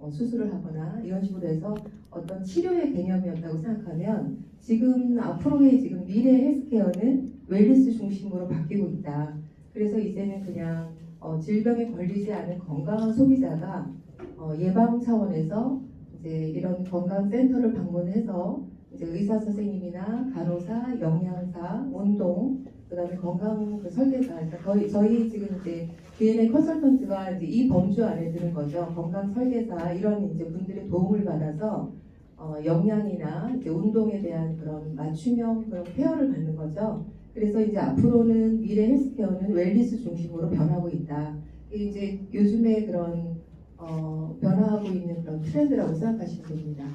수술을 하거나 이런 식으로 해서 어떤 치료의 개념이었다고 생각하면 지금 앞으로의 지금 미래 헬스케어는 웰니스 중심으로 바뀌고 있다. 그래서 이제는 그냥 질병에 걸리지 않은 건강한 소비자가 예방 차원에서 이제 이런 건강센터를 방문해서 이제 의사 선생님이나 간호사, 영양사, 운동, 그다음에 건강 그 설계사, 그러니까 저희 지금 이제 DNA 컨설턴트가 이제 이 범주 안에 드는 거죠. 건강 설계사 이런 이제 분들의 도움을 받아서 영양이나 이제 운동에 대한 그런 맞춤형 그런 케어를 받는 거죠. 그래서 이제 앞으로는 미래 헬스케어는 웰니스 중심으로 변하고 있다. 이게 이제 요즘에 그런 변화하고 있는 그런 트렌드라고 생각하시면 됩니다.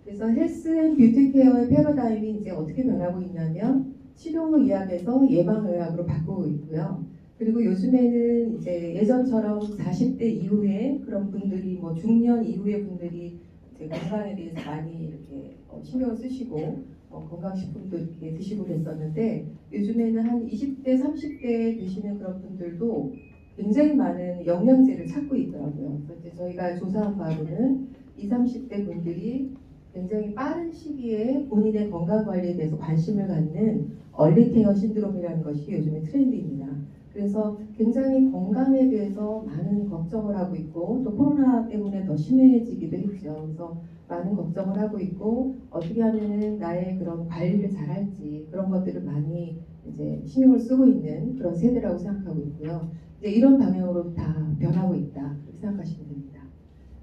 그래서 헬스 앤 뷰티 케어의 패러다임이 이제 어떻게 변하고 있냐면 치료의학에서 예방의학으로 바꾸고 있고요. 그리고 요즘에는 이제 예전처럼 40대 이후에 그런 분들이 뭐 중년 이후의 분들이 이제 건강에 대해서 많이 이렇게 신경을 쓰시고 건강식품도 이렇게 드시고 그랬었는데 요즘에는 한 20대, 30대 되시는 그런 분들도 굉장히 많은 영양제를 찾고 있더라고요. 그래서 이제 저희가 조사한 바로는 20, 30대 분들이 굉장히 빠른 시기에 본인의 건강 관리에 대해서 관심을 갖는 얼리케어 신드롬이라는 것이 요즘의 트렌드입니다. 그래서 굉장히 건강에 대해서 많은 걱정을 하고 있고 또 코로나 때문에 더 심해지기도 했죠. 그래서 많은 걱정을 하고 있고 어떻게 하면은 나의 그런 관리를 잘할지 그런 것들을 많이 이제 신경을 쓰고 있는 그런 세대라고 생각하고 있고요. 이제 이런 방향으로 다 변하고 있다 그렇게 생각하시면 됩니다.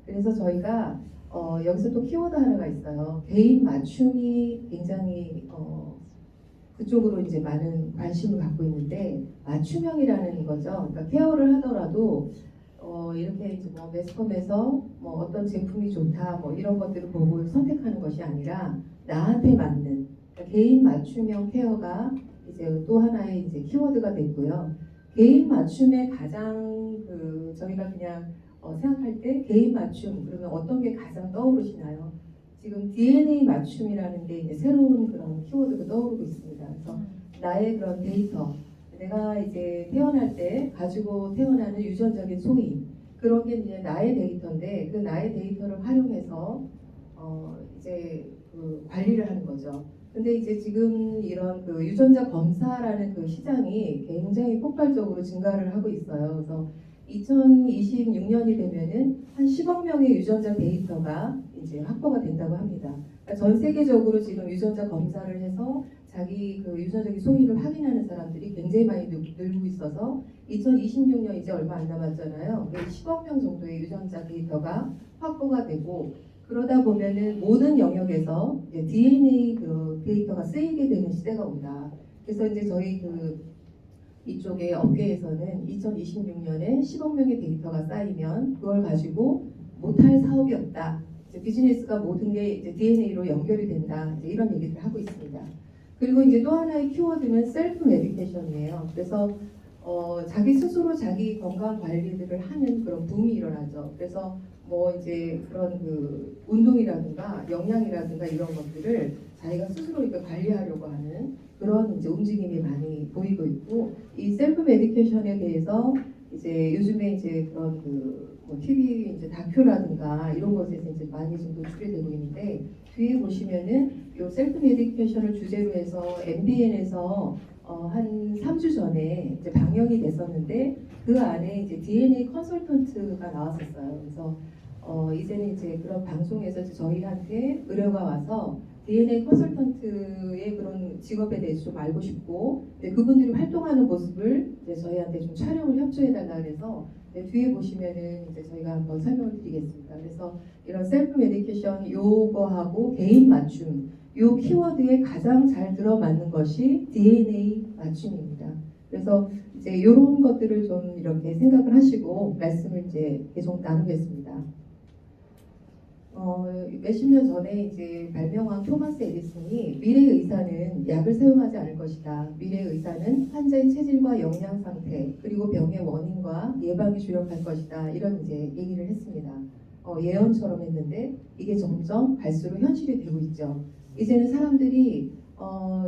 그래서 저희가 여기서 또 키워드 하나가 있어요. 개인 맞춤이 굉장히 그쪽으로 이제 많은 관심을 갖고 있는데 맞춤형이라는 거죠. 그러니까 케어를 하더라도 이렇게 이제 뭐 매스컴에서 뭐 어떤 제품이 좋다 뭐 이런 것들을 보고 선택하는 것이 아니라 나한테 맞는 그러니까 개인 맞춤형 케어가 이제 또 하나의 이제 키워드가 됐고요. 개인 맞춤의 가장 저희가 그냥 생각할 때 개인 맞춤 그러면 어떤 게 가장 떠오르시나요? 지금 DNA 맞춤이라는 게 이제 새로운 그런 키워드가 떠오르고 있습니다. 그래서 나의 그런 데이터, 내가 이제 태어날 때 가지고 태어나는 유전적인 소인 그런 게 이제 나의 데이터인데 그 나의 데이터를 활용해서 이제 그 관리를 하는 거죠. 근데 이제 지금 이런 그 유전자 검사라는 그 시장이 굉장히 폭발적으로 증가를 하고 있어요. 그래서 2026년이 되면은 한 10억 명의 유전자 데이터가 이제 확보가 된다고 합니다. 그러니까 전 세계적으로 지금 유전자 검사를 해서 자기 그 유전적인 소인을 확인하는 사람들이 굉장히 많이 늘고 있어서 2026년 이제 얼마 안 남았잖아요. 10억 명 정도의 유전자 데이터가 확보가 되고 그러다 보면은 모든 영역에서 이제 DNA 그 데이터가 쓰이게 되는 시대가 온다. 그래서 이제 저희 이쪽의 업계에서는 2026년에 10억 명의 데이터가 쌓이면 그걸 가지고 못할 사업이 없다. 이제 비즈니스가 모든 게 이제 DNA로 연결이 된다. 이제 이런 얘기를 하고 있습니다. 그리고 이제 또 하나의 키워드는 셀프 메디케이션이에요. 그래서 자기 스스로 자기 건강 관리들을 하는 그런 붐이 일어나죠. 그래서 뭐 이제 그런 그 운동이라든가 영양이라든가 이런 것들을 자기가 스스로 이렇게 관리하려고 하는 그런 이제 움직임이 많이 보이고 있고 이 셀프 메디케이션에 대해서 이제 요즘에 이제 그런 뭐 TV 이제 다큐라든가 이런 것에서 이제 많이 좀 노출이 되고 있는데 뒤에 보시면은 이 셀프 메디케이션을 주제로 해서 MBN에서 한 3주 전에 이제 방영이 됐었는데 그 안에 이제 DNA 컨설턴트가 나왔었어요. 그래서 이제는 이제 그런 방송에서 이제 저희한테 의뢰가 와서 DNA 컨설턴트의 그런 직업에 대해서 좀 알고 싶고 그분들이 활동하는 모습을 이제 저희한테 좀 촬영을 협조해달라 그래서 뒤에 보시면은 이제 저희가 한번 설명을 드리겠습니다. 그래서 이런 셀프 메디케이션 요거하고 개인 맞춤 요 키워드에 가장 잘 들어맞는 것이 DNA 맞춤입니다. 그래서 이제 이런 것들을 좀 이렇게 생각을 하시고 말씀을 이제 계속 나누겠습니다. 몇십 년 전에 이제 발명한 토마스 에디슨이 미래의 의사는 약을 사용하지 않을 것이다. 미래의 의사는 환자의 체질과 영양 상태 그리고 병의 원인과 예방에 주력할 것이다. 이런 이제 얘기를 했습니다. 예언처럼 했는데 이게 점점 갈수록 현실이 되고 있죠. 이제는 사람들이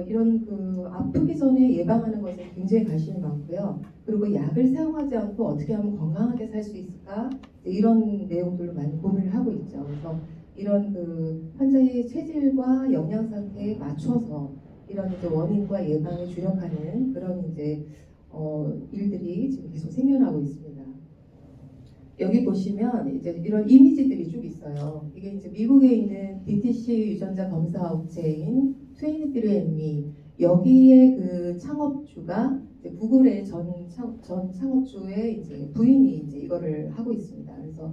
이런 그 아프기 전에 예방하는 것에 굉장히 관심이 많고요. 그리고 약을 사용하지 않고 어떻게 하면 건강하게 살 수 있을까? 이런 내용들로 많이 고민을 하고 있죠. 그래서 이런 그 환자의 체질과 영양 상태에 맞춰서 이런 이제 원인과 예방에 주력하는 그런 이제 일들이 지금 계속 생겨나고 있습니다. 여기 보시면 이제 이런 이미지들이 쭉 있어요. 이게 이제 미국에 있는 DTC 유전자 검사 업체인 23andMe, 여기에 그 창업주가 이제 구글의 전 창업주의 이제 부인이 이제 이거를 하고 있습니다. 그래서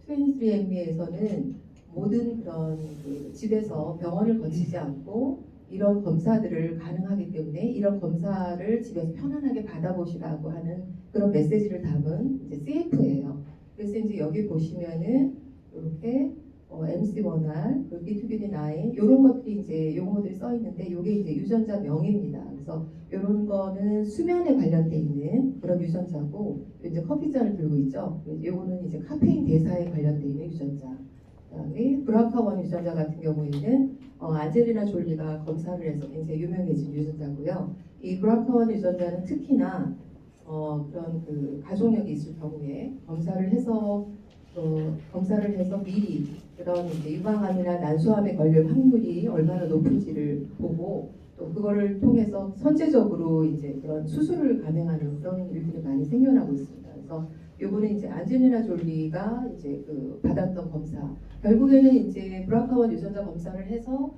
23andMe에서는 모든 그런 그 집에서 병원을 거치지 않고 이런 검사들을 가능하기 때문에 이런 검사를 집에서 편안하게 받아보시라고 하는 그런 메시지를 담은 이제 CF예요. 그래서 이제 여기 보시면은 이렇게 MC1R, B2B9 이런 것들이 이제 용어들이 써 있는데 이게 이제 유전자 명입니다. 그래서 이런 거는 수면에 관련돼 있는 그런 유전자고 이제 커피잔을 들고 있죠. 이거는 이제 카페인 대사에 관련돼 있는 유전자. 그다음에 브라카1 유전자 같은 경우에는 안젤리나 졸리가 검사를 해서 굉장히 유명해진 유전자고요. 이 브라카1 유전자는 특히나 그런 그 가족력이 있을 경우에 검사를 해서 미리 그런 이제 유방암이나 난소암에 걸릴 확률이 얼마나 높은지를 보고 또 그거를 통해서 선제적으로 이제 그런 수술을 감행하는 그런 일들이 많이 생겨나고 있습니다. 그래서 요거는 이제 안젤리나 졸리가 이제 그 받았던 검사, 결국에는 이제 브라카1 유전자 검사를 해서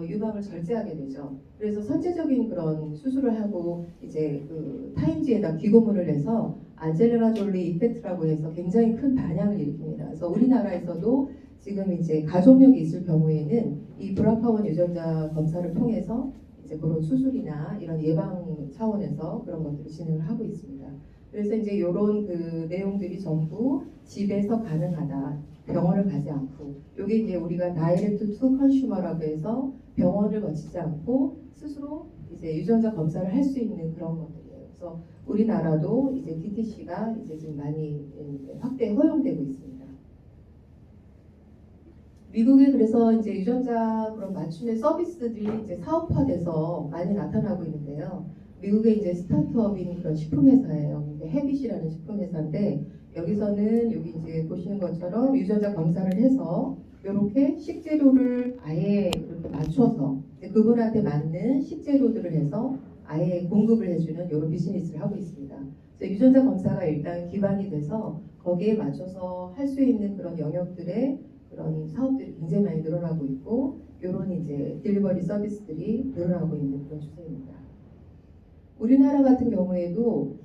유방을 절제하게 되죠. 그래서 선제적인 그런 수술을 하고 이제 그 타임지에다 기고문을 내서 안젤리나 졸리 이펙트라고 해서 굉장히 큰 반향을 일으킵니다. 그래서 우리나라에서도 지금 이제 가족력이 있을 경우에는 이 브라카1 유전자 검사를 통해서 이제 그런 수술이나 이런 예방 차원에서 그런 것들을 진행을 하고 있습니다. 그래서 이제 이런 그 내용들이 전부 집에서 가능하다. 병원을 가지 않고, 이게 이제 우리가 다이렉트 투 컨슈머라고 해서 병원을 거치지 않고 스스로 이제 유전자 검사를 할 수 있는 그런 것들이에요. 그래서 우리나라도 이제 DTC가 이제 지금 많이 확대 허용되고 있습니다. 미국에 그래서 이제 유전자 그런 맞춤의 서비스들이 이제 사업화돼서 많이 나타나고 있는데요. 미국의 이제 스타트업인 그런 식품회사예요. 헤빗이라는 식품회사인데 여기서는 여기 이제 보시는 것처럼 유전자 검사를 해서 이렇게 식재료를 아예 이렇게 맞춰서 그분한테 맞는 식재료들을 해서 아예 공급을 해주는 이런 비즈니스를 하고 있습니다. 그래서 유전자 검사가 일단 기반이 돼서 거기에 맞춰서 할 수 있는 그런 영역들의 그런 사업들이 굉장히 많이 늘어나고 있고 이런 이제 딜리버리 서비스들이 늘어나고 있는 그런 추세입니다. 우리나라 같은 경우에도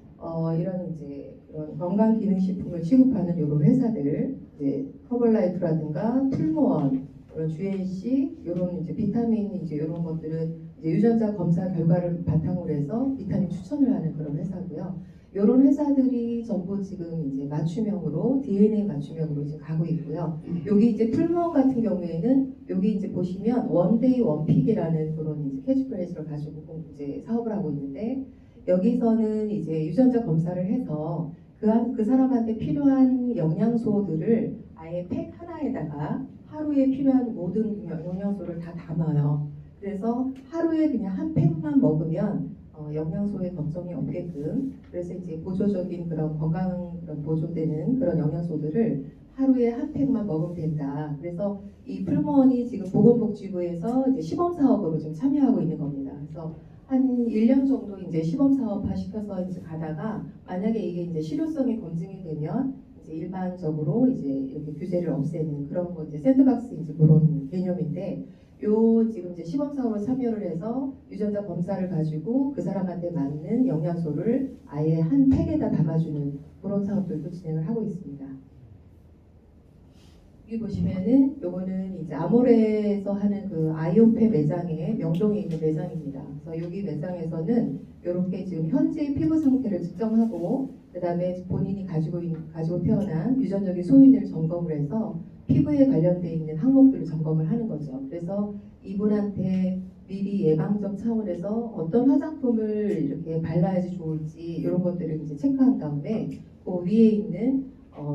이런 이제 그런 건강기능식품을 취급하는 이런 회사들, 이제 커벌라이프라든가 풀무원, 그런 GNC, 이런 이제 비타민 이제 이런 것들은 이제 유전자 검사 결과를 바탕으로 해서 비타민 추천을 하는 그런 회사고요. 이런 회사들이 전부 지금 이제 맞춤형으로 DNA 맞춤형으로 지금 가고 있고요. 여기 이제 풀무원 같은 경우에는 여기 이제 보시면 원데이 원픽이라는 그런 이제 캐치프레이즈를 가지고 이제 사업을 하고 있는데 여기서는 이제 유전자 검사를 해서 그 사람한테 필요한 영양소들을 아예 팩 하나에다가 하루에 필요한 모든 영양소를 다 담아요. 그래서 하루에 그냥 한 팩만 먹으면 영양소에 걱정이 없게끔, 그래서 이제 보조적인 그런 건강 보조되는 그런 영양소들을 하루에 한 팩만 먹으면 된다. 그래서 이 풀무원이 지금 보건복지부에서 이제 시범 사업으로 지금 참여하고 있는 겁니다. 그래서 한 1년 정도 이제 시범 사업화 시켜서 이제 가다가 만약에 이게 이제 실효성이 검증이 되면 이제 일반적으로 이제 이렇게 규제를 없애는 그런 거 이제 샌드박스 이제 그런 개념인데 요 지금 이제 시범 사업을 참여를 해서 유전자 검사를 가지고 그 사람한테 맞는 영양소를 아예 한 팩에다 담아주는 그런 사업들도 진행을 하고 있습니다. 여기 보시면은 요거는 이제 아모레에서 하는 그 아이오페 매장에 명동에 있는 매장입니다. 그래서 여기 매장에서는 이렇게 지금 현재 피부 상태를 측정하고 그다음에 본인이 가지고 태어난 유전적인 소인을 점검을 해서 피부에 관련돼 있는 항목들을 점검을 하는 거죠. 그래서 이분한테 미리 예방적 차원에서 어떤 화장품을 이렇게 발라야지 좋을지 이런 것들을 이제 체크한 다음에 그 위에 있는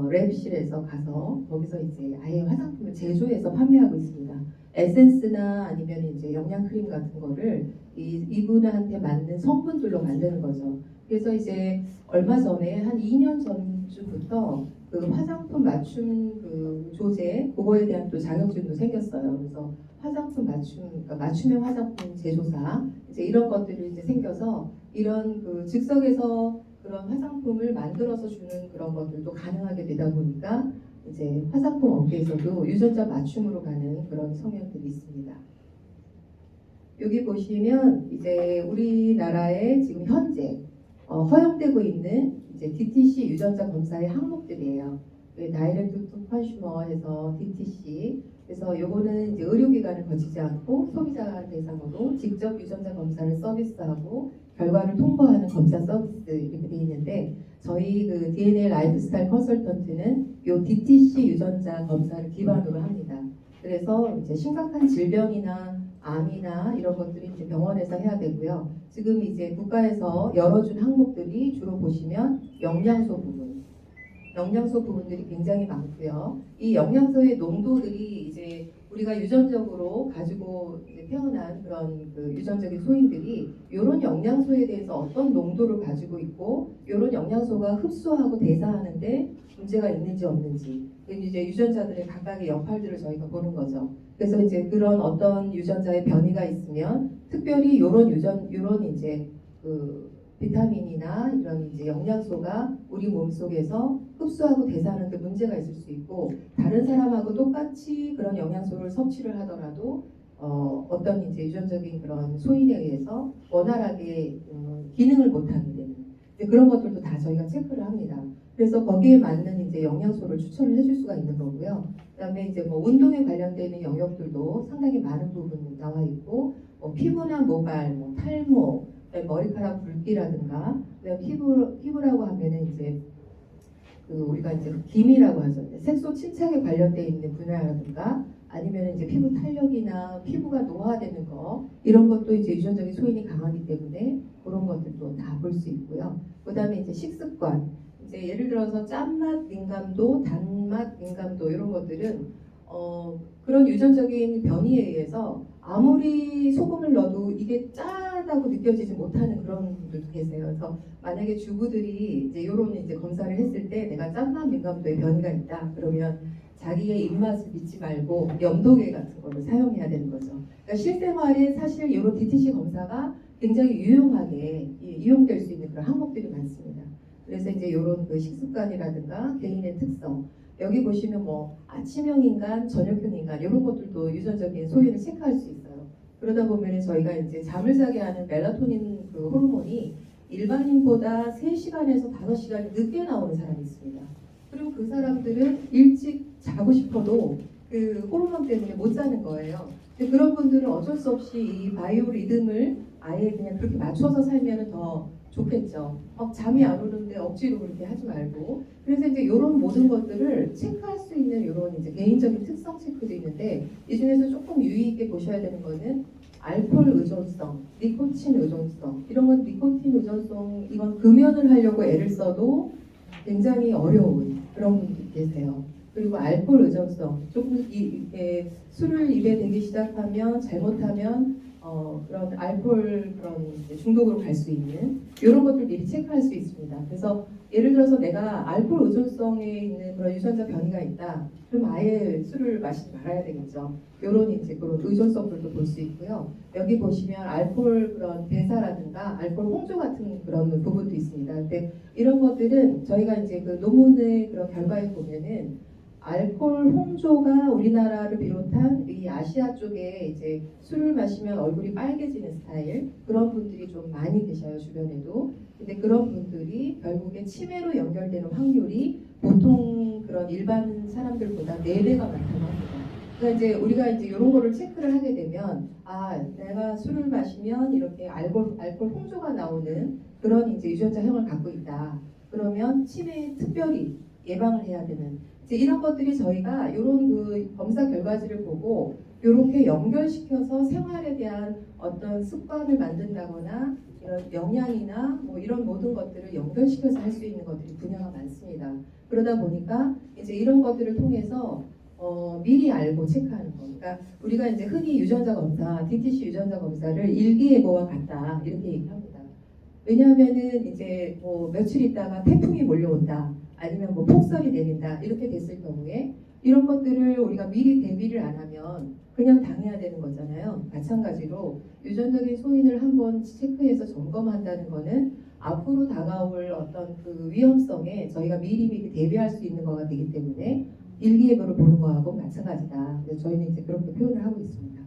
랩실에서 가서 거기서 이제 아예 화장품을 제조해서 판매하고 있습니다. 에센스나 아니면 이제 영양크림 같은 거를 이분한테 맞는 성분들로 만드는 거죠. 그래서 이제 얼마 전에 한 2년 전쯤부터 그 화장품 맞춤 그 조제 그거에 대한 또 자격증도 생겼어요. 그래서 화장품 맞춤, 그러니까 맞춤형 화장품 제조사 이제 이런 것들이 이제 생겨서 이런 그 즉석에서 그런 화장품을 만들어서 주는 그런 것들도 가능하게 되다 보니까 이제 화장품 업계에서도 유전자 맞춤으로 가는 그런 성향들이 있습니다. 여기 보시면 이제 우리나라에 지금 현재 허용되고 있는 이제 DTC 유전자 검사의 항목들이에요. 다이렉트 투 컨슈머에서 DTC. 그래서 요거는 이제 의료기관을 거치지 않고 소비자 대상으로 직접 유전자 검사를 서비스하고 결과를 통보하는 검사 서비스 이렇게 되어 있는데 저희 그 DNA 라이프스타일 컨설턴트는 요 DTC 유전자 검사를 기반으로 합니다. 그래서 이제 심각한 질병이나 암이나 이런 것들이 이제 병원에서 해야 되고요. 지금 이제 국가에서 열어준 항목들이 주로 보시면 영양소 부분들이 굉장히 많고요. 이 영양소의 농도들이 이제 우리가 유전적으로 가지고 이제 태어난 그런 그 유전적인 소인들이 이런 영양소에 대해서 어떤 농도를 가지고 있고 이런 영양소가 흡수하고 대사하는데 문제가 있는지 없는지 이제 유전자들의 각각의 역할들을 저희가 보는 거죠. 그래서 이제 그런 어떤 유전자의 변이가 있으면 특별히 이런 이제 그 비타민이나 이런 이제 영양소가 우리 몸 속에서 흡수하고 대사하는 데 문제가 있을 수 있고 다른 사람하고 똑같이 그런 영양소를 섭취를 하더라도 어떤 이제 유전적인 그런 소인에 의해서 원활하게 기능을 못하게 되는 그런 것들도 다 저희가 체크를 합니다. 그래서 거기에 맞는 이제 영양소를 추천을 해줄 수가 있는 거고요. 그다음에 이제 뭐 운동에 관련되는 영역들도 상당히 많은 부분이 나와 있고 피부나 모발, 뭐 탈모, 머리카락 붉기라든가 피부라고 하면은 이제 그 우리가 이제 기미라고 하죠. 색소 침착에 관련되어 있는 분야라든가 아니면 이제 피부 탄력이나 피부가 노화되는 거 이런 것도 이제 유전적인 소인이 강하기 때문에 그런 것들도 다 볼 수 있고요. 그다음에 이제 식습관 이제 예를 들어서 짠맛 민감도, 단맛 민감도 이런 것들은 그런 유전적인 변이에 의해서 아무리 소금을 넣어도 이게 짜다고 느껴지지 못하는 그런 분들도 계세요. 그래서 만약에 주부들이 이제 이런 이제 검사를 했을 때 내가 짠맛 민감도에 변이가 있다 그러면 자기의 입맛을 믿지 말고 염도계 같은 거를 사용해야 되는 거죠. 그러니까 실생활에 사실 이런 DTC 검사가 굉장히 유용하게 이용될 수 있는 그런 항목들이 많습니다. 그래서 이제 이런 그 식습관이라든가 개인의 특성 여기 보시면 뭐 아침형 인간, 저녁형 인간 이런 것들도 유전적인 소인을 체크할 수 있어요. 그러다 보면 저희가 이제 잠을 자게 하는 멜라토닌 그 호르몬이 일반인보다 3시간에서 5시간 늦게 나오는 사람이 있습니다. 그리고 그 사람들은 일찍 자고 싶어도 그 호르몬 때문에 못 자는 거예요. 근데 그런 분들은 어쩔 수 없이 이 바이오 리듬을 아예 그냥 그렇게 맞춰서 살면 더 좋겠죠. 잠이 안 오는데 억지로 그렇게 하지 말고. 그래서 이제 이런 모든 것들을 체크할 수 있는 이런 이제 개인적인 특성 체크도 있는데 이 중에서 조금 유의 있게 보셔야 되는 거는 알코올 의존성, 니코틴 의존성. 이런 건 니코틴 의존성 이건 금연을 하려고 애를 써도 굉장히 어려운 그런 분들이 계세요. 그리고 알코올 의존성, 조금 이렇게 술을 입에 대기 시작하면 잘못하면 그런 알코올 그런 중독으로 갈 수 있는 이런 것들 미리 체크할 수 있습니다. 그래서 예를 들어서 내가 알코올 의존성에 있는 그런 유전자 변이가 있다. 그럼 아예 술을 마시지 말아야 되겠죠. 이런 이제 그런 의존성들도 볼 수 있고요. 여기 보시면 알코올 그런 대사라든가 알코올 홍조 같은 그런 부분도 있습니다. 근데 이런 것들은 저희가 이제 그 논문의 그런 결과에 보면은 알코올 홍조가 우리나라를 비롯한 이 아시아 쪽에 이제 술을 마시면 얼굴이 빨개지는 스타일 그런 분들이 좀 많이 계셔요 주변에도. 근데 그런 분들이 결국에 치매로 연결되는 확률이 보통 그런 일반 사람들보다 4배가 많다고 합니다. 그러니까 이제 우리가 이제 이런 거를 체크를 하게 되면 내가 술을 마시면 이렇게 알코올 홍조가 나오는 그런 이제 유전자형을 갖고 있다. 그러면 치매에 특별히 예방을 해야 되는 이제 이런 것들이 저희가 이런 그 검사 결과지를 보고 이렇게 연결시켜서 생활에 대한 어떤 습관을 만든다거나 이런 영양이나 뭐 이런 모든 것들을 연결시켜서 할 수 있는 것들이 분야가 많습니다. 그러다 보니까 이제 이런 것들을 통해서 미리 알고 체크하는 거. 그러니까 우리가 이제 흔히 유전자 검사, DTC 유전자 검사를 일기예보와 같다 이렇게 얘기합니다. 왜냐하면은 이제 뭐 며칠 있다가 태풍이 몰려온다, 아니면 뭐 폭설이 내린다 이렇게 됐을 경우에 이런 것들을 우리가 미리 대비를 안 하면 그냥 당해야 되는 거잖아요. 마찬가지로 유전적인 소인을 한번 체크해서 점검한다는 거는 앞으로 다가올 어떤 그 위험성에 저희가 미리 대비할 수 있는 거가 되기 때문에 일기예보를 보는 거하고 마찬가지다. 그래서 저희는 이제 그렇게 표현을 하고 있습니다.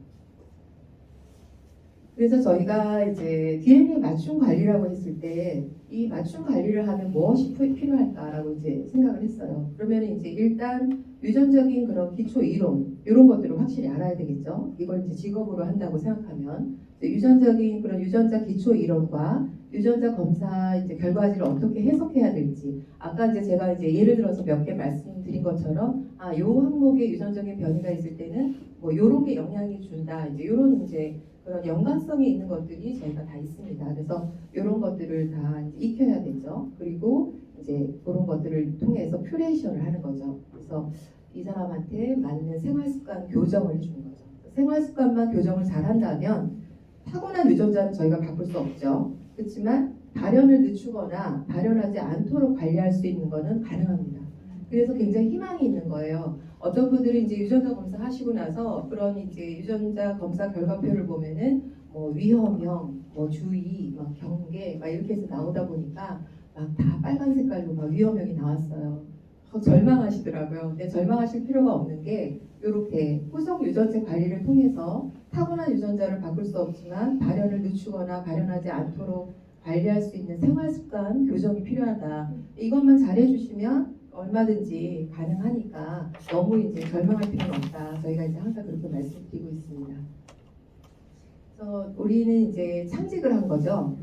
그래서 저희가 이제 DNA 맞춤 관리라고 했을 때 이 맞춤 관리를 하면 무엇이 필요할까라고 이제 생각을 했어요. 그러면 이제 일단 유전적인 그런 기초 이론 이런 것들을 확실히 알아야 되겠죠. 이걸 이제 직업으로 한다고 생각하면 유전적인 그런 유전자 기초 이론과 유전자 검사 이제 결과지를 어떻게 해석해야 될지 아까 이제 제가 이제 예를 들어서 몇 개 말씀드린 것처럼 요 항목에 유전적인 변이가 있을 때는 뭐 요런 게 영향이 준다 이제 요런 이제 그런 연관성이 있는 것들이 저희가 다 있습니다. 그래서 이런 것들을 다 이제 익혀야 되죠. 그리고 이제 그런 것들을 통해서 큐레이션을 하는 거죠. 그래서 이 사람한테 맞는 생활습관 교정을 해주는 거죠. 생활습관만 교정을 잘한다면 타고난 유전자는 저희가 바꿀 수 없죠. 그렇지만 발현을 늦추거나 발현하지 않도록 관리할 수 있는 것은 가능합니다. 그래서 굉장히 희망이 있는 거예요. 어떤 분들이 이제 유전자 검사 하시고 나서 그런 이제 유전자 검사 결과표를 보면은 뭐 위험형, 뭐 주의, 막 경계, 막 이렇게 해서 나오다 보니까 막 다 빨간 색깔로 막 위험형이 나왔어요. 절망하시더라고요. 근데 절망하실 필요가 없는 게 이렇게 후속 유전체 관리를 통해서 타고난 유전자를 바꿀 수 없지만 발현을 늦추거나 발현하지 않도록 관리할 수 있는 생활습관 교정이 필요하다. 이것만 잘해주시면 얼마든지 가능하니까 너무 이제 절망할 필요는 없다. 저희가 이제 항상 그렇게 말씀드리고 있습니다. 그래서 우리는 이제 창직을 한 거죠.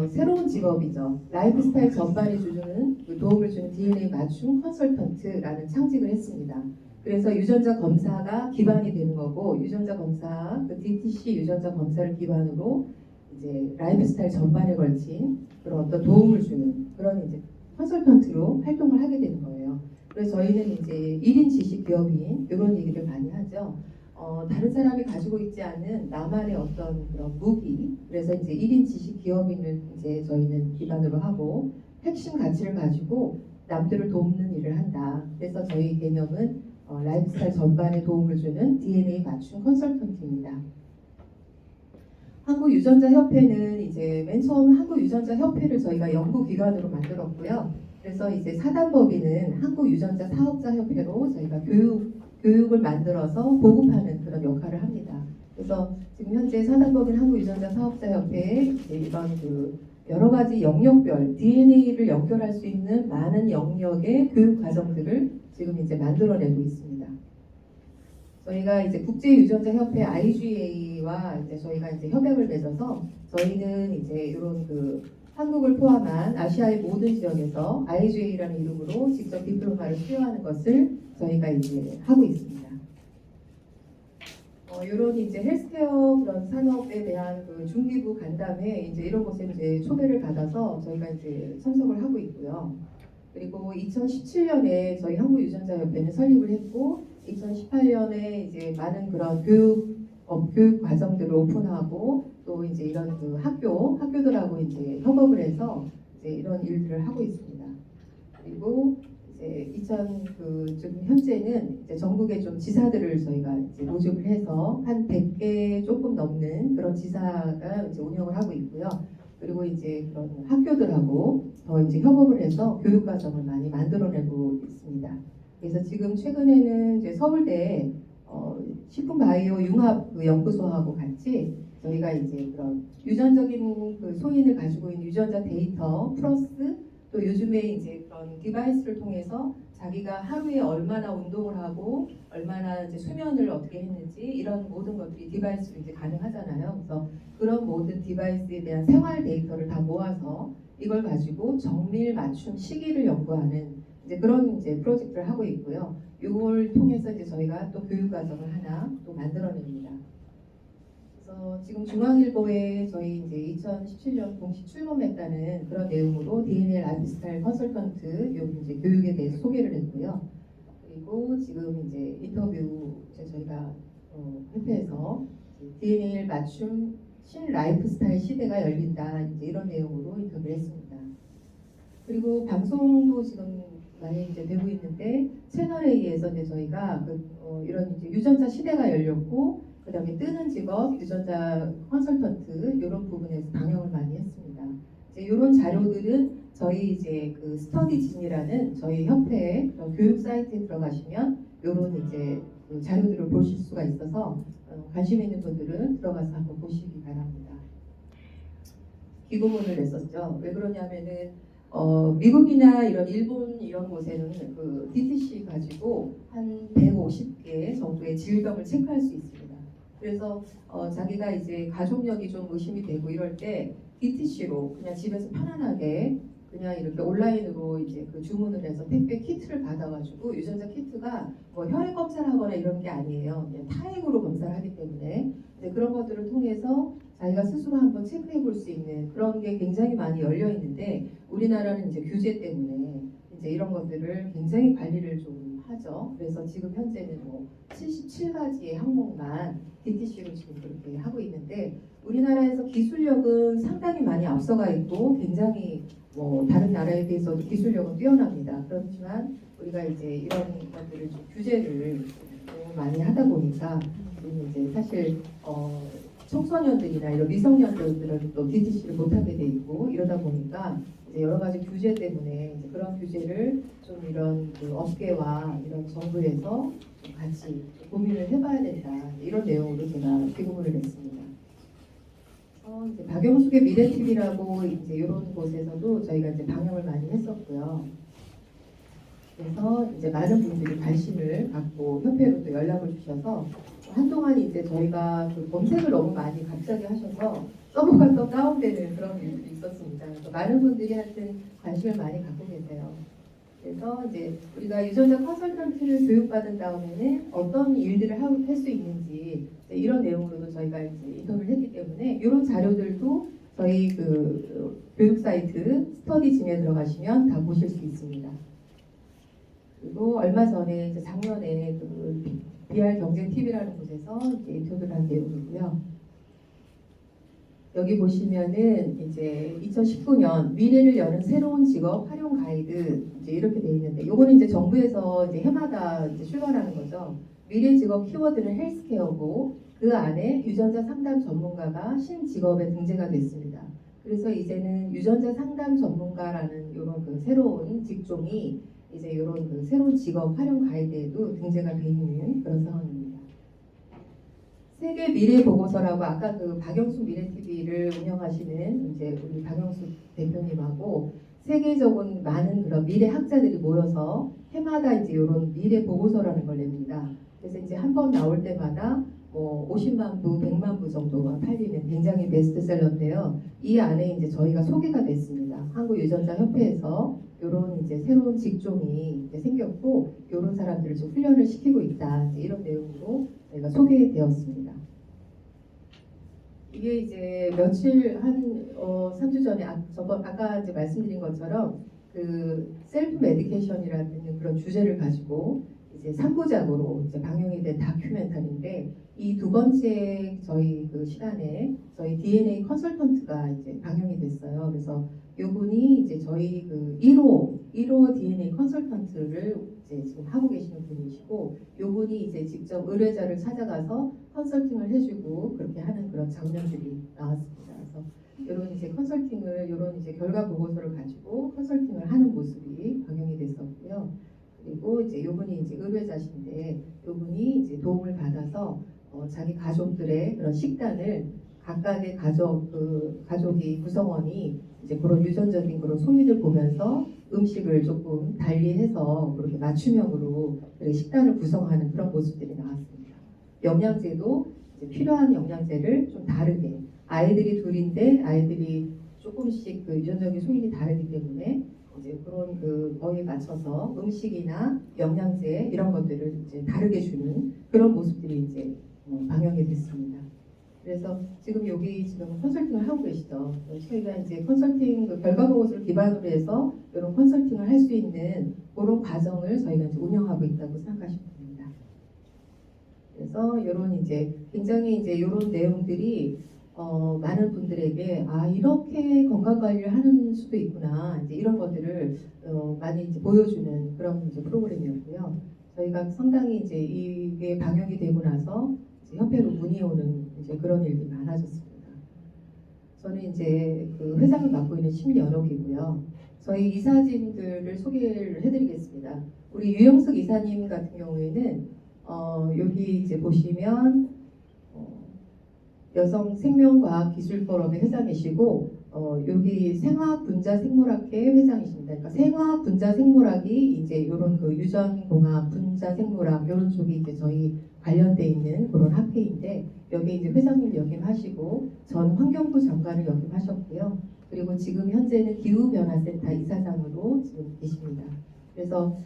새로운 직업이죠. 라이프 스타일 전반에 주는 도움을 주는 DNA 맞춤 컨설턴트라는 창직을 했습니다. 그래서 유전자 검사가 기반이 되는 거고 유전자 검사, 그 DTC 유전자 검사를 기반으로 이제 라이프 스타일 전반에 걸친 그런 어떤 도움을 주는 그런 이제 컨설턴트로 활동을 하게 되는 거예요. 그래서 저희는 이제 1인 지식 기업인 이런 얘기를 많이 하죠. 다른 사람이 가지고 있지 않은 나만의 어떤 그런 무기, 그래서 이제 1인 지식 기업인을 이제 저희는 기반으로 하고 핵심 가치를 가지고 남들을 돕는 일을 한다. 그래서 저희 개념은 라이프스타일 전반에 도움을 주는 DNA 맞춤 컨설턴트입니다. 한국유전자협회는 이제 맨 처음 한국유전자협회를 저희가 연구기관으로 만들었고요. 그래서 이제 사단법인은 한국유전자사업자협회로 저희가 교육을 만들어서 보급하는 그런 역할을 합니다. 그래서 지금 현재 사단법인 한국유전자사업자협회에 이제 이런 그 여러 가지 영역별 DNA를 연결할 수 있는 많은 영역의 교육 과정들을 지금 이제 만들어내고 있습니다. 저희가 이제 국제유전자협회 IGA와 이제 저희가 이제 협약을 맺어서 저희는 이제 이런 그 한국을 포함한 아시아의 모든 지역에서 IGA라는 이름으로 직접 디플로마를 수여하는 것을 저희가 이제 하고 있습니다. 이런 이제 헬스케어 그런 산업에 대한 그 중기부 간담회 이제 이런 곳에 이제 초대를 받아서 저희가 이제 참석을 하고 있고요. 그리고 2017년에 저희 한국유전자협회는 설립을 했고 2018년에 이제 많은 그런 교육 과정들을 오픈하고 또 이제 이런 그 학교들하고 이제 협업을 해서 이제 이런 일들을 하고 있습니다. 그리고 이제 지금 현재는 이제 전국에 좀 지사들을 저희가 이제 모집을 해서 한 100개 조금 넘는 그런 지사가 이제 운영을 하고 있고요. 그리고 이제 그런 학교들하고 더 이제 협업을 해서 교육 과정을 많이 만들어내고 있습니다. 그래서 지금 최근에는 이제 서울대 식품바이오 융합 그 연구소하고 같이 저희가 이제 그런 유전적인 그 소인을 가지고 있는 유전자 데이터 플러스 또 요즘에 이제 그런 디바이스를 통해서 자기가 하루에 얼마나 운동을 하고 얼마나 이제 수면을 어떻게 했는지 이런 모든 것들이 디바이스로 이제 가능하잖아요. 그래서 그런 모든 디바이스에 대한 생활 데이터를 다 모아서 이걸 가지고 정밀 맞춤 시기를 연구하는 이제 그런 이제 프로젝트를 하고 있고요. 이걸 통해서 이제 저희가 또 교육 과정을 하나 또 만들어냅니다. 그래서 지금 중앙일보에 저희 이제 2017년 공식 출범했다는 그런 내용으로 DNA 라이프스타일 컨설턴트 요 이제 교육에 대해서 소개를 했고요. 그리고 지금 이제 인터뷰 이제 저희가 협회에서 DNA를 맞춤 신 라이프스타일 시대가 열린다 이제 이런 내용으로 인터뷰를 했습니다. 그리고 방송도 지금 많이 이제 되고 있는데 채널에 의해서 이제 저희가 이런 이제 유전자 시대가 열렸고 그다음에 뜨는 직업 유전자 컨설턴트 이런 부분에서 방영을 많이 했습니다. 이제 이런 자료들은 저희 이제 그 스터디진이라는 저희 협회 교육 사이트에 들어가시면 이런 이제 그 자료들을 보실 수가 있어서 관심 있는 분들은 들어가서 한번 보시기 바랍니다. 기고문을 냈었죠. 왜 그러냐면은 미국이나 이런 일본 이런 곳에는 그 DTC 가지고 한 150개 정도의 질병을 체크할 수 있습니다. 그래서 자기가 이제 가족력이 좀 의심이 되고 이럴 때 DTC로 그냥 집에서 편안하게 그냥 이렇게 온라인으로 이제 그 주문을 해서 택배 키트를 받아가지고 유전자 키트가 뭐 혈액 검사를 하거나 이런 게 아니에요. 그냥 타액으로 검사를 하기 때문에 이제 그런 것들을 통해서 자기가 스스로 한번 체크해 볼 수 있는 그런 게 굉장히 많이 열려 있는데 우리나라는 이제 규제 때문에 이제 이런 것들을 굉장히 관리를 좀 하죠. 그래서 지금 현재는 뭐 77가지의 항목만 DTC로 지금 그렇게 하고 있는데 우리나라에서 기술력은 상당히 많이 앞서가 있고 굉장히 뭐 다른 나라에 비해서도 기술력은 뛰어납니다. 그렇지만 우리가 이제 이런 것들을 좀 규제를 좀 많이 하다 보니까 이제 사실 청소년들이나 이런 미성년자들은 또 DTC를 못하게 돼 있고 이러다 보니까 이제 여러 가지 규제 때문에 이제 그런 규제를 좀 이런 그 업계와 이런 정부에서 좀 같이 고민을 해봐야 된다 이런 내용으로 제가 기고문을 냈습니다. 이제 박영숙의 미래TV라고 이제 이런 곳에서도 저희가 이제 방영을 많이 했었고요. 그래서 이제 많은 분들이 관심을 갖고 협회로 또 연락을 주셔서 한동안 이제 저희가 그 검색을 너무 많이 갑자기 하셔서 서버가 또 다운되는 그런 일들이 있었습니다. 그래서 많은 분들이 하여튼 관심을 많이 갖고 계세요. 그래서 이제 우리가 유전자 컨설턴트를 교육받은 다음에는 어떤 일들을 할 수 있는지 이런 내용으로도 저희가 이제 인터뷰를 했기 때문에 이런 자료들도 저희 그 교육 사이트 스터디진에 들어가시면 다 보실 수 있습니다. 그리고 얼마 전에 이제 작년에 그 BR 경쟁 TV라는 곳에서 이제 인터뷰를 한 내용이고요. 여기 보시면은 이제 2019년 미래를 여는 새로운 직업 활용 가이드 이제 이렇게 돼 있는데 이거는 이제 정부에서 이제 해마다 이제 출간하는 거죠. 미래 직업 키워드는 헬스케어고 그 안에 유전자 상담 전문가가 신직업에 등재가 됐습니다. 그래서 이제는 유전자 상담 전문가라는 이런 그 새로운 직종이 이제 이런 그 새로운 직업 활용 가이드에도 등재가 돼 있는 그런 상황입니다. 세계 미래 보고서라고 아까 그 박영숙 미래TV를 운영하시는 이제 우리 박영숙 대표님하고 세계적인 많은 그런 미래 학자들이 모여서 해마다 이제 이런 미래 보고서라는 걸 냅니다. 그래서 이제 한 번 나올 때마다 뭐 50만 부, 100만 부 정도가 팔리는 굉장히 베스트셀러인데요. 이 안에 이제 저희가 소개가 됐습니다. 한국유전자협회에서 이런 이제 새로운 직종이 이제 생겼고 이런 사람들을 좀 훈련을 시키고 있다. 이제 이런 내용으로 저희가 소개되었습니다. 이게 이제 며칠 한 3주 전에 아까 이제 말씀드린 것처럼 그 셀프 메디케이션이라는 그런 주제를 가지고 이제 3부작으로 이제 방영이 된 다큐멘터리인데 이 두 번째 저희 그 시간에 저희 DNA 컨설턴트가 이제 방영이 됐어요. 그래서 이분이 이제 저희 그 1호 DNA 컨설턴트를 이제 지금 하고 계시는 분이시고 이분이 이제 직접 의뢰자를 찾아가서 컨설팅을 해주고 그렇게 하는 그런 장면들이 나왔습니다. 그래서 이런 이제 컨설팅을 이런 이제 결과 보고서를 가지고 컨설팅을 하는 모습이 방영이 됐었고요. 그리고 이제 이분이 이제 의뢰자신데 이분이 이제 도움을 받아서 자기 가족들의 그런 식단을 각각의 가족이 구성원이 이제 그런 유전적인 그런 소위를 보면서 음식을 조금 달리해서 그렇게 맞춤형으로 식단을 구성하는 그런 모습들이 나왔습니다. 영양제도 이제 필요한 영양제를 좀 다르게 아이들이 둘인데 아이들이 조금씩 그 유전적인 소인이 다르기 때문에 이제 그런 그 거에 맞춰서 음식이나 영양제 이런 것들을 이제 다르게 주는 그런 모습들이 이제 방영이 됐습니다. 그래서 지금 여기 지금 컨설팅을 하고 계시죠. 저희가 이제 컨설팅 그 결과 보고서를 기반으로 해서 이런 컨설팅을 할 수 있는 그런 과정을 저희가 이제 운영하고 있다고 생각하시면 됩니다. 그래서 이런 이제 굉장히 이제 이런 내용들이 많은 분들에게 아 이렇게 건강 관리를 하는 수도 있구나 이제 이런 것들을 많이 이제 보여주는 그런 이제 프로그램이었고요. 저희가 상당히 이제 이게 방영이 되고 나서 이제 협회로 문의 오는 이제 그런 일들이 많아졌습니다. 저는 이제 그 회장을 맡고 있는 심연옥이고요. 저희 이사진들을 소개를 해드리겠습니다. 우리 유영석 이사님 같은 경우에는 여기 이제 보시면 여성 생명과학 기술 포럼의 회장이시고 여기 생화분자생물학회 회장이십니다. 그러니까 생화분자생물학이 이제 이런 그 유전공학, 분자생물학 이런 쪽이 이제 저희 관련돼 있는 그런 학회인데 여기 이제 회장님 역임하시고 전 환경부 장관을 역임하셨고요. 그리고 지금 현재는 기후변화센터 이사장으로 지금 계십니다. 그래서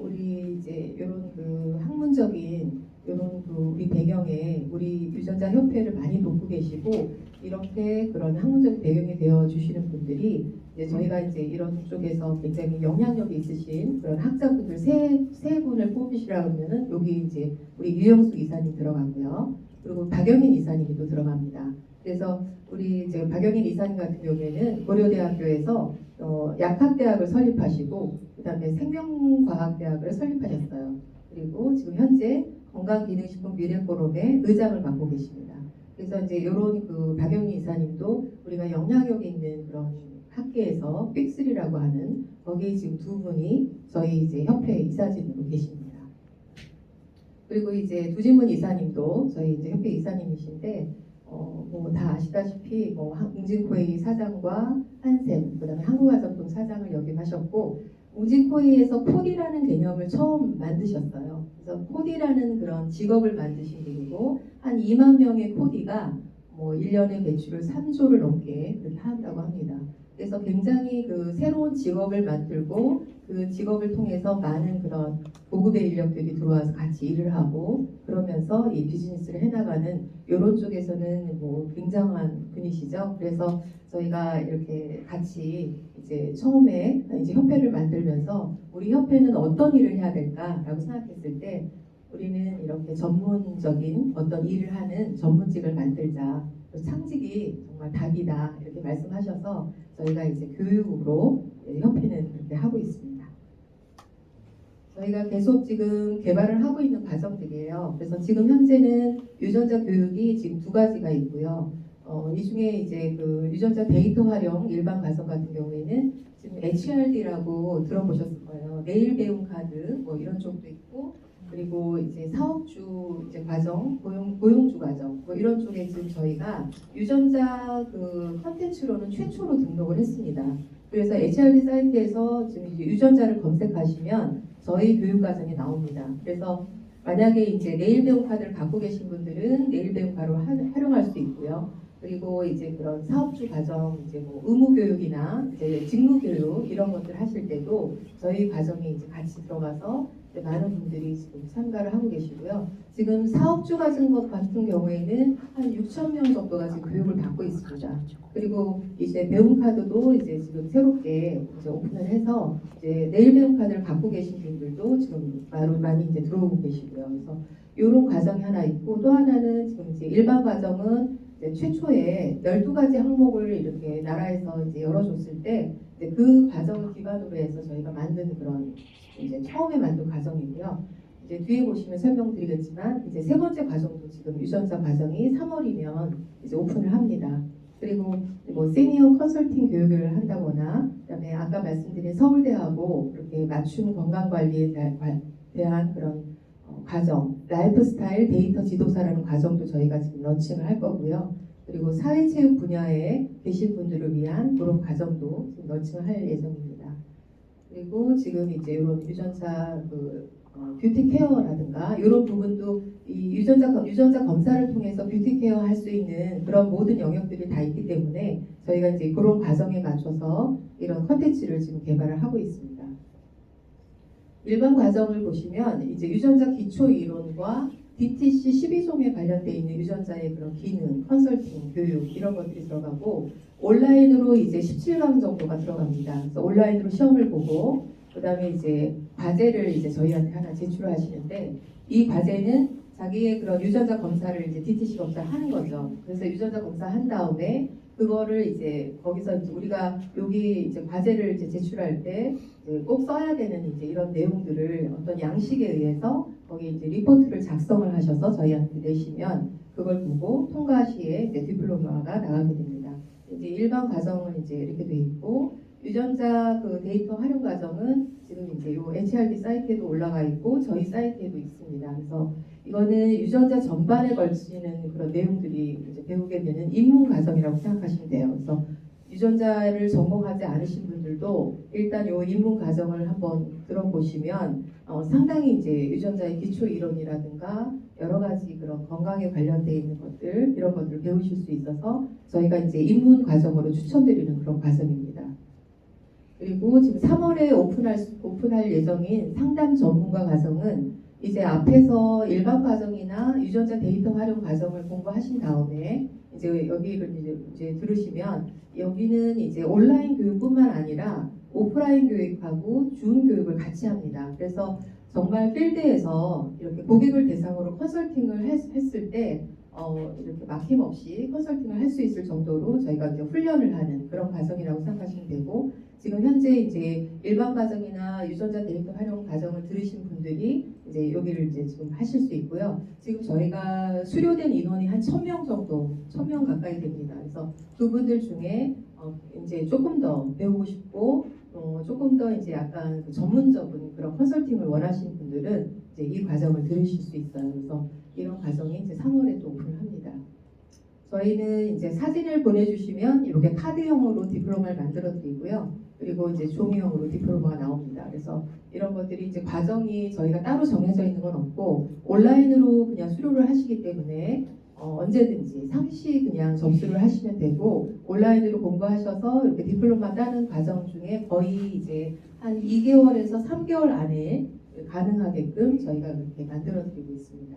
우리 이제 이런 그 학문적인 이런 그 우리 배경에 우리 유전자 협회를 많이 돕고 계시고 이렇게 그런 학문적인 배경이 되어 주시는 분들이 이제 저희가 이제 이런 쪽에서 굉장히 영향력이 있으신 그런 학자분들 세 분을 뽑으시라면은 여기 이제 우리 유영숙 이사님 들어가고요. 그리고 박영인 이사님이 또 들어갑니다. 그래서 우리 이제 박영인 이사님 같은 경우에는 고려대학교에서 약학대학을 설립하시고 그다음에 생명과학대학을 설립하셨어요. 그리고 지금 현재 건강기능식품 미래포럼의 의장을 맡고 계십니다. 그래서 이제 이런 그 박영희 이사님도 우리가 영향력 있는 그런 학계에서 빅3라고 하는 거기에 지금 두 분이 저희 이제 협회 이사진으로 계십니다. 그리고 이제 두진문 이사님도 저희 이제 협회 이사님이신데 뭐 다 아시다시피 뭐 웅진코웨이 사장과 한샘 그다음에 한국화장품 사장을 역임하셨고 웅진코웨이에서 코디라는 개념을 처음 만드셨어요. 그래서 코디라는 그런 직업을 만드신 분이고 한 2만 명의 코디가 뭐 1년에 매출을 3조를 넘게 그렇게 한다고 합니다. 그래서 굉장히 그 새로운 직업을 만들고 그 직업을 통해서 많은 그런 고급의 인력들이 들어와서 같이 일을 하고 그러면서 이 비즈니스를 해나가는 이런 쪽에서는 뭐 굉장한 분이시죠. 그래서 저희가 이렇게 같이 이제 처음에 이제 협회를 만들면서 우리 협회는 어떤 일을 해야 될까라고 생각했을 때 우리는 이렇게 전문적인 어떤 일을 하는 전문직을 만들자. 창직이 정말 답이다 이렇게 말씀하셔서 저희가 이제 교육으로 협회는 그렇게 하고 있습니다. 저희가 계속 지금 개발을 하고 있는 과정들이에요. 그래서 지금 현재는 유전자 교육이 지금 두 가지가 있고요. 이 중에 이제 그 유전자 데이터 활용 일반 과정 같은 경우에는 지금 HRD라고 들어보셨을 거예요. 내일 배움 카드 뭐 이런 쪽도 있고 그리고 이제 사업주 이제 과정, 고용주 과정 뭐 이런 쪽에 지금 저희가 유전자 그 컨텐츠로는 최초로 등록을 했습니다. 그래서 HRD 사이트에서 지금 이제 유전자를 검색하시면 저희 교육 과정이 나옵니다. 그래서 만약에 이제 내일 배움 카드를 갖고 계신 분들은 내일 배움 카드로 활용할 수 있고요. 그리고 이제 그런 사업주 과정, 이제 뭐 의무 교육이나 이제 직무 교육 이런 것들 하실 때도 저희 과정에 이제 같이 들어가서 많은 분들이 지금 참가를 하고 계시고요. 지금 사업주 과정 같은 경우에는 한 6천 명 정도가 지금 교육을 받고 있습니다. 그리고 이제 배움 카드도 이제 지금 새롭게 이제 오픈을 해서 이제 내일 배움 카드를 갖고 계신 분들도 지금 많이 이제 들어오고 계시고요. 그래서 이런 과정이 하나 있고 또 하나는 지금 이제 일반 과정은 이제 최초에 12가지 항목을 이렇게 나라에서 이제 열어줬을 때 이제 그 과정을 기반으로 해서 저희가 만든 그런 이제 처음에 만든 과정이고요. 이제 뒤에 보시면 설명드리겠지만 이제 세 번째 과정도 지금 유전자 과정이 3월이면 이제 오픈을 합니다. 그리고 뭐 시니어 컨설팅 교육을 한다거나 그다음에 아까 말씀드린 서울대하고 이렇게 맞춤 건강관리에 대한 그런 과정, 라이프스타일 데이터 지도사라는 과정도 저희가 지금 런칭을 할 거고요. 그리고 사회체육 분야에 계신 분들을 위한 그런 과정도 지금 런칭을 할 예정입니다. 그리고 지금 이제 이런 유전자 뷰티 케어라든가 이런 부분도 이 유전자 검사를 통해서 뷰티 케어 할 수 있는 그런 모든 영역들이 다 있기 때문에 저희가 이제 그런 과정에 맞춰서 이런 컨텐츠를 지금 개발을 하고 있습니다. 일반 과정을 보시면 이제 유전자 기초 이론과 DTC 12종에 관련되어 있는 유전자의 그런 기능, 컨설팅, 교육 이런 것들이 들어가고 온라인으로 이제 17강 정도가 들어갑니다. 그래서 온라인으로 시험을 보고 그다음에 이제 과제를 이제 저희한테 하나 제출하시는데 이 과제는 자기의 그런 유전자 검사를 이제 DTC 검사를 하는 거죠. 그래서 유전자 검사한 다음에 그거를 이제 거기서 이제 우리가 여기 이제 과제를 이제 제출할 때 꼭 써야 되는 이제 이런 내용들을 어떤 양식에 의해서 거기 이제 리포트를 작성을 하셔서 저희한테 내시면 그걸 보고 통과 시에 이제 디플로마가 나가게 됩니다. 이제 일반 과정은 이제 이렇게 돼 있고 유전자 그 데이터 활용 과정은 지금 이제 요 HRD 사이트에도 올라가 있고 저희 사이트에도 있습니다. 그래서 이거는 유전자 전반에 걸치는 그런 내용들이 이제 배우게 되는 입문 과정이라고 생각하시면 돼요. 그래서 유전자를 전공하지 않으신 분들도 일단 요 입문 과정을 한번 들어보시면 상당히 이제 유전자의 기초 이론이라든가 여러 가지 그런 건강에 관련되어 있는 것들 이런 것들을 배우실 수 있어서 저희가 이제 입문 과정으로 추천드리는 그런 과정입니다. 그리고 지금 3월에 오픈할 예정인 상담 전문가 과정은 이제 앞에서 일반 과정이나 유전자 데이터 활용 과정을 공부하신 다음에 이제 여기를 이제 들으시면 여기는 이제 온라인 교육뿐만 아니라 오프라인 교육하고 줌 교육을 같이 합니다. 그래서 정말 필드에서 이렇게 고객을 대상으로 컨설팅을 했을 때 이렇게 막힘없이 컨설팅을 할 수 있을 정도로 저희가 이제 훈련을 하는 그런 과정이라고 생각하시면 되고 지금 현재 이제 일반 과정이나 유전자 데이터 활용 과정을 들으신 분들이 이제 여기를 이제 지금 하실 수 있고요. 지금 저희가 수료된 인원이 한 1,000명 정도, 1,000명 가까이 됩니다. 그래서 그분들 중에 이제 조금 더 배우고 싶고 조금 더 이제 약간 전문적인 그런 컨설팅을 원하시는 분들은 이제 이 과정을 들으실 수 있어요. 그래서 이런 과정이 이제 3월에 또 오픈을 합니다. 저희는 이제 사진을 보내주시면 이렇게 카드형으로 디플로마를 만들어 드리고요. 그리고 이제 종이형으로 디플로마가 나옵니다. 그래서 이런 것들이 이제 과정이 저희가 따로 정해져 있는 건 없고 온라인으로 그냥 수료를 하시기 때문에 언제든지 상시 그냥 접수를 하시면 되고 온라인으로 공부하셔서 이렇게 디플로마 따는 과정 중에 거의 이제 한 2개월에서 3개월 안에 가능하게끔 저희가 이렇게 만들어 드리고 있습니다.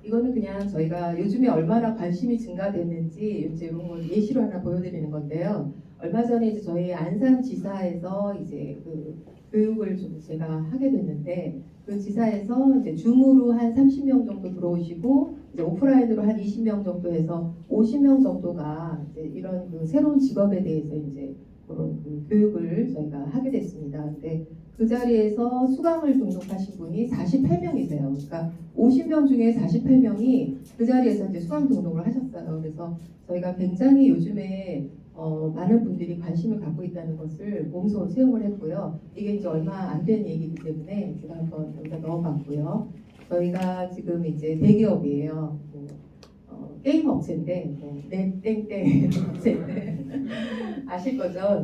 이거는 그냥 저희가 요즘에 얼마나 관심이 증가됐는지 이제 이런 걸 예시로 하나 보여드리는 건데요. 얼마 전에 이제 저희 안산지사에서 이제 그 교육을 좀 제가 하게 됐는데 그 지사에서 이제 줌으로 한 30명 정도 들어오시고 이제 오프라인으로 한 20명 정도 해서 50명 정도가 이제 이런 그 새로운 직업에 대해서 이제 그런 그 교육을 저희가 하게 됐습니다. 근데 그 자리에서 수강을 등록하신 분이 48명이세요. 그러니까 50명 중에 48명이 그 자리에서 이제 수강 등록을 하셨어요. 그래서 저희가 굉장히 요즘에 많은 분들이 관심을 갖고 있다는 것을 몸소 수용을 했고요. 이게 이제 얼마 안 된 얘기이기 때문에 제가 한번 여기다 넣어봤고요. 저희가 지금 이제 대기업이에요. 게임 업체인데 네 땡땡 업체인데 아실 거죠?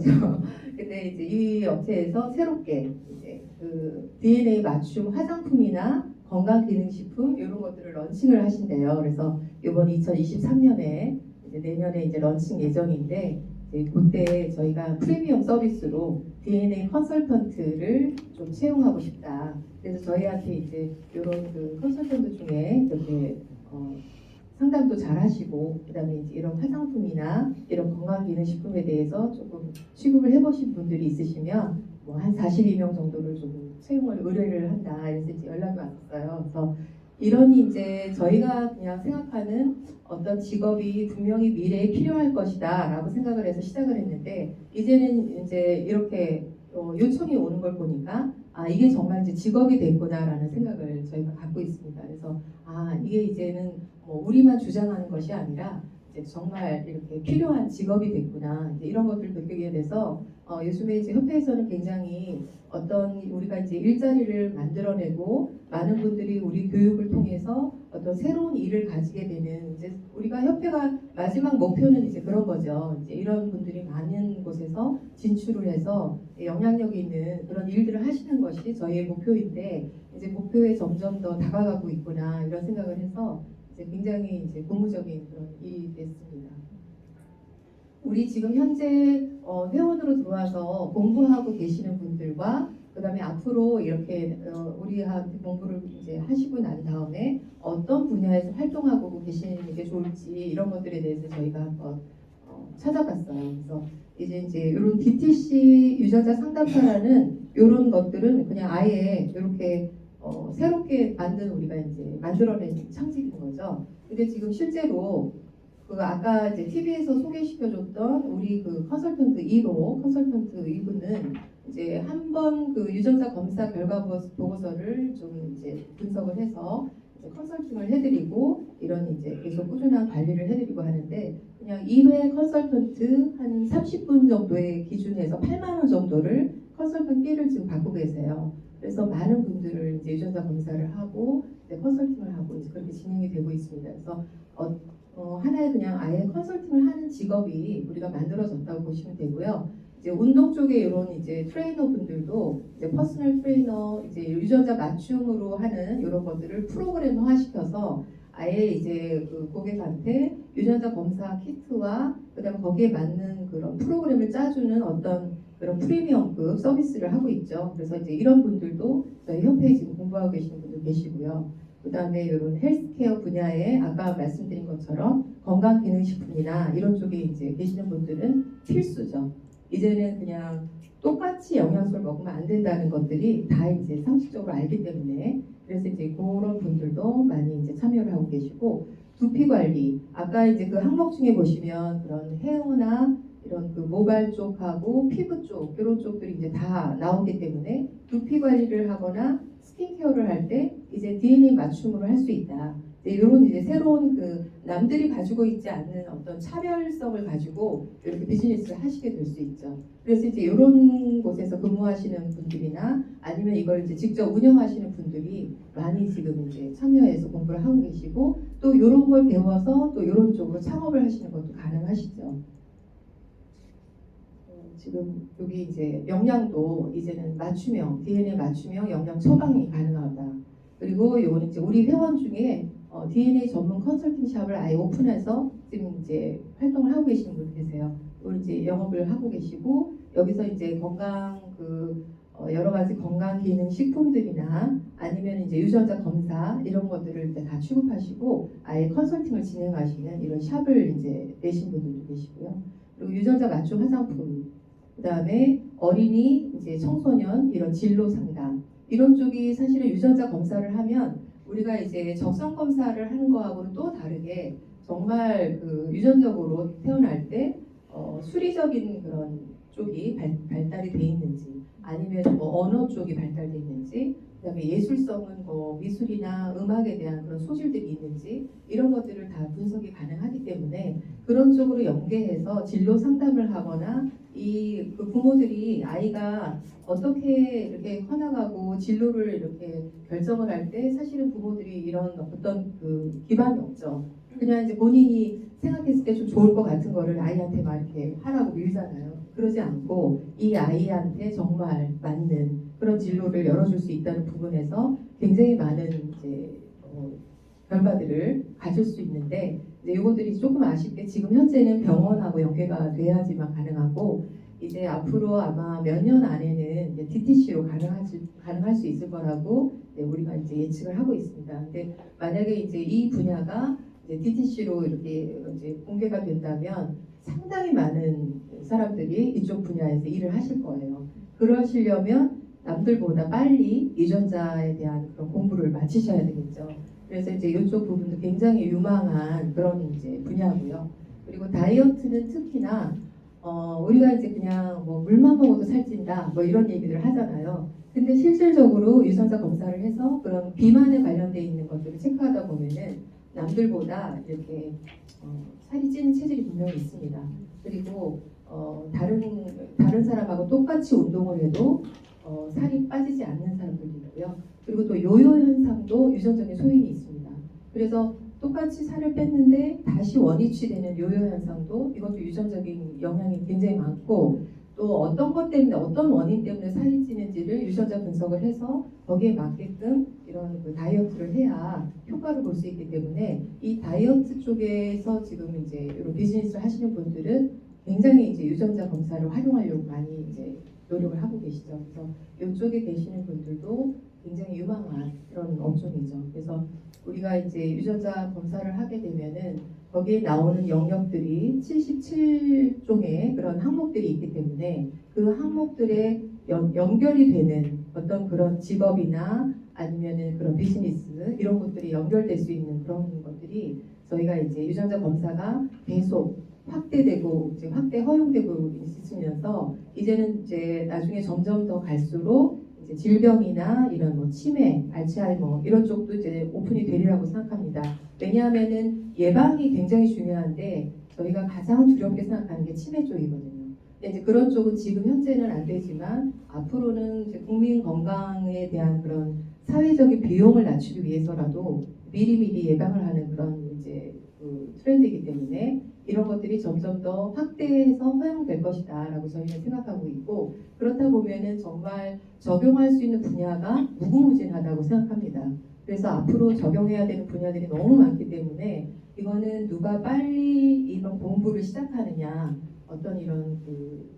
근데 이제 이 업체에서 새롭게 이제 그 DNA 맞춤 화장품이나 건강기능식품 이런 것들을 런칭을 하신대요. 그래서 이번 2023년에 이제 내년에 이제 런칭 예정인데 이제 그때 저희가 프리미엄 서비스로 DNA 컨설턴트를 좀 채용하고 싶다. 그래서 저희한테 이제 이런 그 컨설턴트 중에 이렇게 상담도 잘 하시고 그다음에 이제 이런 화장품이나 이런 건강기능식품에 대해서 조금 취급을 해보신 분들이 있으시면 뭐 한 42명 정도를 좀 채용을 의뢰를 한다. 그래서 이제 연락이 왔어요. 그래서 이런 이제 저희가 그냥 생각하는 어떤 직업이 분명히 미래에 필요할 것이다라고 생각을 해서 시작을 했는데 이제는 이제 이렇게 요청이 오는 걸 보니까 이게 정말 이제 직업이 됐구나라는 생각을 저희가 갖고 있습니다. 그래서 이게 이제는 뭐 우리만 주장하는 것이 아니라 이제 정말 이렇게 필요한 직업이 됐구나 이제 이런 것들을 느끼게 돼서 요즘에 이제 협회에서는 굉장히 어떤 우리가 이제 일자리를 만들어내고 많은 분들이 우리 교육을 통해서 어떤 새로운 일을 가지게 되는 이제 우리가 협회가 마지막 목표는 이제 그런 거죠. 이제 이런 분들이 많은 곳에서 진출을 해서 영향력 있는 그런 일들을 하시는 것이 저희의 목표인데 이제 목표에 점점 더 다가가고 있구나 이런 생각을 해서 이제 굉장히 이제 고무적인 그런 일이 됐습니다. 우리 지금 현재 회원으로 들어와서 공부하고 계시는 분들과 그다음에 앞으로 이렇게 우리한테 공부를 이제 하시고 난 다음에 어떤 분야에서 활동하고 계시는 게 좋을지 이런 것들에 대해서 저희가 한번 찾아봤어요. 그래서 이제 이런 DTC 유전자 상담사라는 이런 것들은 그냥 아예 이렇게 새롭게 우리가 이제 만들어낸 창직인 거죠. 근데 지금 실제로 그 아까 이제 TV에서 소개시켜줬던 우리 그 컨설턴트 2호 컨설턴트 2분은 이제 한 번 그 유전자 검사 결과 보고서를 좀 이제 분석을 해서 이제 컨설팅을 해드리고 이런 이제 계속 꾸준한 관리를 해드리고 하는데 그냥 2회 컨설턴트 한 30분 정도의 기준에서 8만 원 정도를 컨설턴트 끼를 지금 받고 계세요. 그래서 많은 분들을 이제 유전자 검사를 하고 이제 컨설팅을 하고 이제 그렇게 진행이 되고 있습니다. 그래서 하나의 그냥 아예 컨설팅을 하는 직업이 우리가 만들어졌다고 보시면 되고요. 이제 운동 쪽에 이런 이제 트레이너 분들도 이제 퍼스널 트레이너 이제 유전자 맞춤으로 하는 이런 것들을 프로그램화 시켜서 아예 이제 그 고객한테 유전자 검사 키트와 그다음 거기에 맞는 그런 프로그램을 짜주는 어떤 그런 프리미엄급 서비스를 하고 있죠. 그래서 이제 이런 분들도 저희 협회에 지금 공부하고 계시는 분들 계시고요. 그 다음에 이런 헬스케어 분야에 아까 말씀드린 것처럼 건강기능식품이나 이런 쪽에 이제 계시는 분들은 필수죠. 이제는 그냥 똑같이 영양소를 먹으면 안 된다는 것들이 다 이제 상식적으로 알기 때문에 그래서 이제 그런 분들도 많이 이제 참여를 하고 계시고 두피 관리 아까 이제 그 항목 중에 보시면 그런 헤어나 이런 그 모발 쪽하고 피부 쪽 이런 쪽들이 이제 다 나오기 때문에 두피 관리를 하거나 스킨케어를 할 때 이제 DNA 맞춤으로 할 수 있다. 이런 이제 새로운 그 남들이 가지고 있지 않는 어떤 차별성을 가지고 이렇게 비즈니스를 하시게 될 수 있죠. 그래서 이제 이런 곳에서 근무하시는 분들이나 아니면 이걸 이제 직접 운영하시는 분들이 많이 지금 이제 참여해서 공부를 하고 계시고 또 이런 걸 배워서 또 이런 쪽으로 창업을 하시는 것도 가능하시죠. 지금 여기 이제 영양도 이제는 맞춤형 DNA 맞춤형 영양 처방이 가능하다. 그리고 요거는 이제 우리 회원 중에 DNA 전문 컨설팅 샵을 아예 오픈해서 지금 이제 활동을 하고 계시는 분 계세요. 오늘 이제 영업을 하고 계시고 여기서 이제 건강 여러 가지 건강 기능 식품들이나 아니면 이제 유전자 검사 이런 것들을 이제 다 취급하시고 아예 컨설팅을 진행하시는 이런 샵을 이제 내신 분들도 계시고요. 그리고 유전자 맞춤 화장품 그다음에 어린이, 이제 청소년 이런 진로 상담 이런 쪽이 사실은 유전자 검사를 하면 우리가 이제 적성 검사를 하는 거하고는 또 다르게 정말 그 유전적으로 태어날 때 수리적인 그런 쪽이 발달이 돼 있는지 아니면 뭐 언어 쪽이 발달돼 있는지 그다음에 예술성은 뭐 미술이나 음악에 대한 그런 소질들이 있는지 이런 것들을 다 분석이 가능하기 때문에 그런 쪽으로 연계해서 진로 상담을 하거나 그 부모들이 아이가 어떻게 이렇게 커나가고 진로를 이렇게 결정을 할 때 사실은 부모들이 이런 어떤 그 기반이 없죠. 그냥 이제 본인이 생각했을 때 좀 좋을 것 같은 거를 아이한테 막 이렇게 하라고 밀잖아요. 그러지 않고 이 아이한테 정말 맞는 그런 진로를 열어줄 수 있다는 부분에서 굉장히 많은 이제 결과들을 가질 수 있는데 이제 이것들이 조금 아쉽게 지금 현재는 병원하고 연계가 돼야지만 가능하고 이제 앞으로 아마 몇 년 안에는 이제 DTC로 가능할 수 있을 거라고 우리가 이제 예측을 하고 있습니다. 근데 만약에 이제 이 분야가 이제 DTC로 이렇게 이제 공개가 된다면 상당히 많은 사람들이 이쪽 분야에서 일을 하실 거예요. 그러시려면 남들보다 빨리 유전자에 대한 그런 공부를 마치셔야 되겠죠. 그래서 이제 이쪽 부분도 굉장히 유망한 그런 이제 분야고요. 그리고 다이어트는 특히나 우리가 이제 그냥 뭐 물만 먹어도 살찐다 뭐 이런 얘기를 하잖아요. 근데 실질적으로 유전자 검사를 해서 그런 비만에 관련돼 있는 것들을 체크하다 보면은 남들보다 이렇게 살이 찌는 체질이 분명히 있습니다. 그리고 다른 사람하고 똑같이 운동을 해도 살이 빠지지 않는 사람들도 있고요. 그리고 또 요요 현상도 유전적인 소인이 있습니다. 그래서 똑같이 살을 뺐는데 다시 원위치되는 요요 현상도 이것도 유전적인 영향이 굉장히 많고, 또 어떤 것 때문에 어떤 원인 때문에 살이 찌는지를 유전자 분석을 해서 거기에 맞게끔 이런 그 다이어트를 해야 효과를 볼 수 있기 때문에, 이 다이어트 쪽에서 지금 이제 이런 비즈니스를 하시는 분들은 굉장히 이제 유전자 검사를 활용하려고 많이 이제 노력을 하고 계시죠. 그래서 이쪽에 계시는 분들도 굉장히 유망한 그런 업종이죠. 그래서 우리가 이제 유전자 검사를 하게 되면은 거기에 나오는 영역들이 77종의 그런 항목들이 있기 때문에 그 항목들에 연결이 되는 어떤 그런 직업이나 아니면은 그런 비즈니스 이런 것들이 연결될 수 있는 그런 것들이 저희가 이제 유전자 검사가 계속 확대되고 이제 확대 허용되고 있으면서 이제는 이제 나중에 점점 더 갈수록 이제 질병이나 이런 뭐 치매, 알츠하이머 이런 쪽도 이제 오픈이 되리라고 생각합니다. 왜냐하면은 예방이 굉장히 중요한데 저희가 가장 두렵게 생각하는 게 치매 쪽이거든요. 근데 이제 그런 쪽은 지금 현재는 안 되지만 앞으로는 이제 국민 건강에 대한 그런 사회적인 비용을 낮추기 위해서라도 미리미리 예방을 하는 그런 이제 그 트렌드이기 때문에 이런 것들이 점점 더 확대해서 허용될 것이다라고 저희는 생각하고 있고, 그렇다 보면은 정말 적용할 수 있는 분야가 무궁무진하다고 생각합니다. 그래서 앞으로 적용해야 되는 분야들이 너무 많기 때문에 이거는 누가 빨리 이런 공부를 시작하느냐, 어떤 이런 그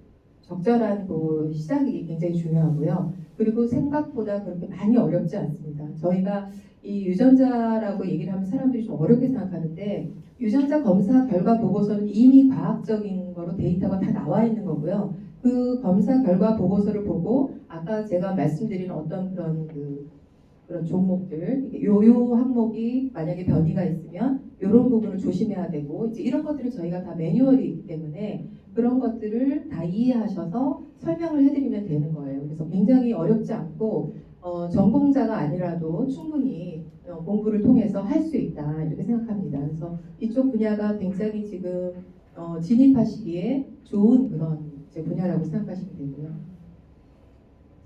적절한 그 시작이 굉장히 중요하고요. 그리고 생각보다 그렇게 많이 어렵지 않습니다. 저희가 이 유전자라고 얘기를 하면 사람들이 좀 어렵게 생각하는데, 유전자 검사 결과 보고서는 이미 과학적인 거로 데이터가 다 나와 있는 거고요. 그 검사 결과 보고서를 보고 아까 제가 말씀드린 어떤 그런 종목들, 요요 항목이 만약에 변이가 있으면 이런 부분을 조심해야 되고, 이제 이런 것들을 저희가 다 매뉴얼이 있기 때문에 그런 것들을 다 이해하셔서 설명을 해드리면 되는 거예요. 그래서 굉장히 어렵지 않고 전공자가 아니라도 충분히 공부를 통해서 할 수 있다 이렇게 생각합니다. 그래서 이쪽 분야가 굉장히 지금 진입하시기에 좋은 그런 이제 분야라고 생각하시면 되고요.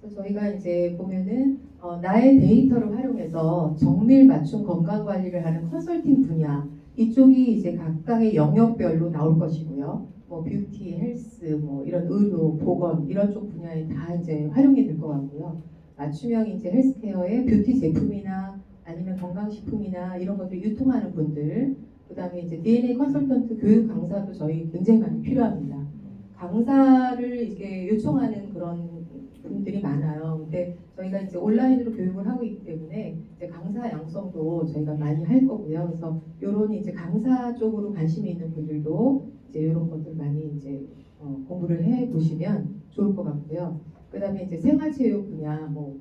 그래서 저희가 이제 보면은 나의 데이터를 활용해서 정밀 맞춤 건강 관리를 하는 컨설팅 분야, 이쪽이 이제 각각의 영역별로 나올 것이고요. 뭐 뷰티, 헬스, 뭐 이런 의료, 보건 이런 쪽 분야에 다 이제 활용이 될 것 같고요. 맞춤형 이제 헬스케어의 뷰티 제품이나 아니면 건강식품이나 이런 것들 유통하는 분들, 그다음에 이제 DNA 컨설턴트 교육 강사도 저희 굉장히 많이 필요합니다. 강사를 이렇게 요청하는 그런 분들이 많아요. 근데 저희가 이제 온라인으로 교육을 하고 있기 때문에 이제 강사 양성도 저희가 많이 할 거고요. 그래서 이런 이제 강사 쪽으로 관심이 있는 분들도 이제 이런 것들 많이 이제 공부를 해 보시면 좋을 것 같고요. 그다음에 이제 생활체육 분야, 뭐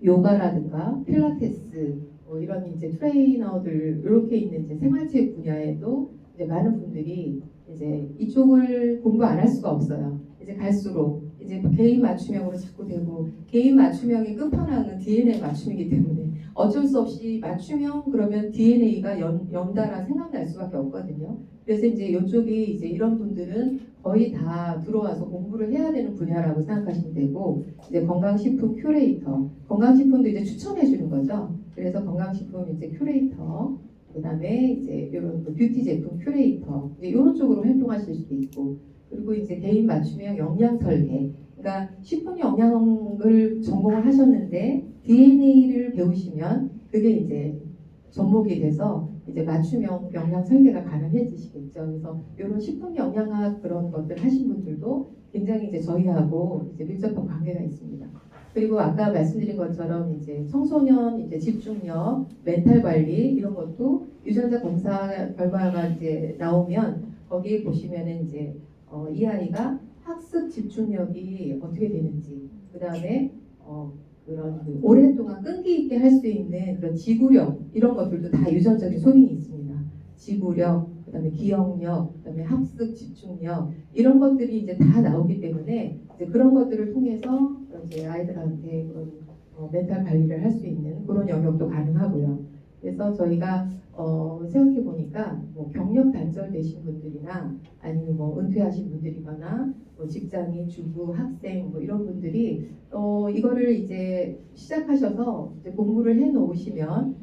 요가라든가 필라테스, 뭐 이런 이제 트레이너들 이렇게 있는 이제 생활체육 분야에도 이제 많은 분들이 이제 이쪽을 공부 안 할 수가 없어요. 이제 갈수록 이제 개인 맞춤형으로 자꾸 되고, 개인 맞춤형의 끝판왕은 DNA 맞춤이기 때문에 어쩔 수 없이 맞춤형 그러면 DNA가 연달아 생각날 수밖에 없거든요. 그래서 이제 이쪽이 이제 이런 분들은 거의 다 들어와서 공부를 해야 되는 분야라고 생각하시면 되고, 이제 건강식품 큐레이터, 건강식품도 이제 추천해 주는 거죠. 그래서 건강식품 이제 큐레이터, 그다음에 이제 이런 뷰티 제품 큐레이터, 이제 이런 쪽으로 활동하실 수도 있고, 그리고 이제 개인 맞춤형 영양 설계, 그러니까 식품 영양을 전공을 하셨는데 DNA를 배우시면 그게 이제 접목이 돼서 이제 맞춤형 영양 설계가 가능해지시겠죠. 그래서 이런 식품 영양학 그런 것들 하신 분들도 굉장히 이제 저희하고 이제 밀접한 관계가 있습니다. 그리고 아까 말씀드린 것처럼 이제 청소년 이제 집중력, 멘탈 관리 이런 것도 유전자 검사 결과가 이제 나오면 거기에 보시면은 이제 이 아이가 학습 집중력이 어떻게 되는지, 그 다음에 그런 오랫동안 끈기 있게 할 수 있는 그런 지구력 이런 것들도 다 유전적인 소인이 있습니다. 지구력, 그다음에 기억력, 그다음에 학습 집중력 이런 것들이 이제 다 나오기 때문에 이제 그런 것들을 통해서 이제 아이들한테 그런 멘탈 관리를 할 수 있는 그런 영역도 가능하고요. 그래서 저희가 생각해 보니까 뭐 경력 단절되신 분들이나 아니면 뭐 은퇴하신 분들이거나 뭐 직장인, 주부, 학생 뭐 이런 분들이 이거를 이제 시작하셔서 이제 공부를 해 놓으시면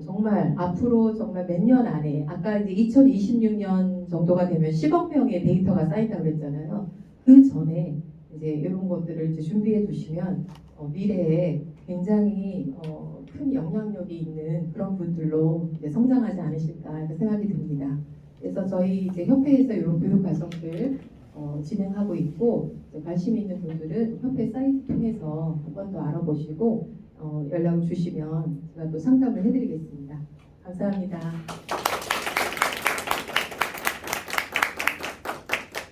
정말 앞으로 정말 몇 년 안에 아까 이제 2026년 정도가 되면 10억 명의 데이터가 쌓인다고 그랬잖아요. 그 전에 이제 이런 것들을 이제 준비해 두시면 미래에 굉장히 큰 영향력이 있는 그런 분들로 이제 성장하지 않으실까 이렇게 생각이 듭니다. 그래서 저희 이제 협회에서 이런 교육 과정들 진행하고 있고 관심 있는 분들은 협회 사이트 통해서 한 번 더 알아보시고 연락을 주시면 제가 또 상담을 해드리겠습니다. 감사합니다.